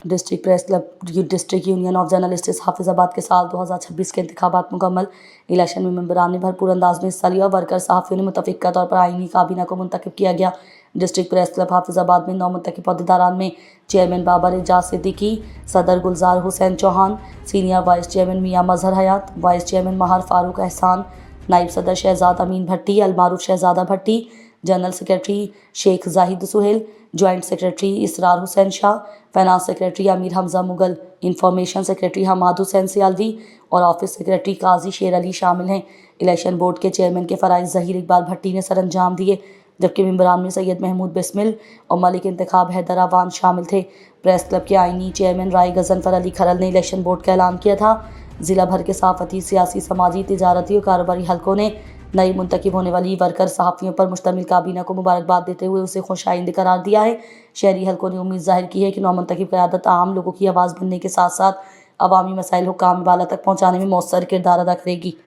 District press club district union of journalists Hafizabad के साल 2026 के इंतखाबात मुकम्मल। इलेक्शन में मेंबरान ने भरपूर अंदाज में हिस्सा लिया। वर्कर सहाफ़ियों ने मुतफ़िक़ा तौर पर आइनी काबीना को मुंतखब किया गया। डिस्ट्रिक्ट प्रेस क्लब हाफिजाबाद में 9 मुंतखब अहदेदारान में चेयरमैन बाबर एजाज सिद्दीकी, सदर Gulzar Hussain Chauhan, senior vice chairman Mian Mazhar Hayat, vice chairman Mahar Farooq Ehsan, नाइब सदर शहजाद अमीन भट्टी, अलमारूफ Shahzada Bhatti, general secretary Sheikh Zahid Sohail, joint secretary Israr Hussain Shah, finance secretary Amir Hamza Mughal, information secretary Hammad Hussain Sialvi और ऑफिस सेक्रेटरी काजी शेर अली शामिल हैं। इलेक्शन बोर्ड के चेयरमैन के फ़राइज़ ज़हीर इकबाल भट्टी ने सर अंजाम दिए, जबकि मेंबरान में सैयद महमूद बिस्मिल और मलिक इंतखाब हैदर अवान शामिल थे। प्रेस क्लब के आइनी चेयरमैन राय गजनफर अली खरल ने इलेक्शन बोर्ड का ऐलान किया था। ज़िला भर के सहाफ़ती, सियासी, समाजी, तिजारती और कारोबारी हलकों ने नई मुंतखब होने वाली वर्कर सहाफ़ियों पर मुश्तमिल काबीना को मुबारकबाद देते हुए उसे खुशाइंद करार दिया है। शहरी हलकों ने उम्मीद ज़ाहिर की है कि नौमुंतखब क़यादत आम लोगों की आवाज़ बनने के साथ साथ अवामी मसाइल हुक्काम बाला तक पहुँचाने में मौसर किरदार अदा करेगी।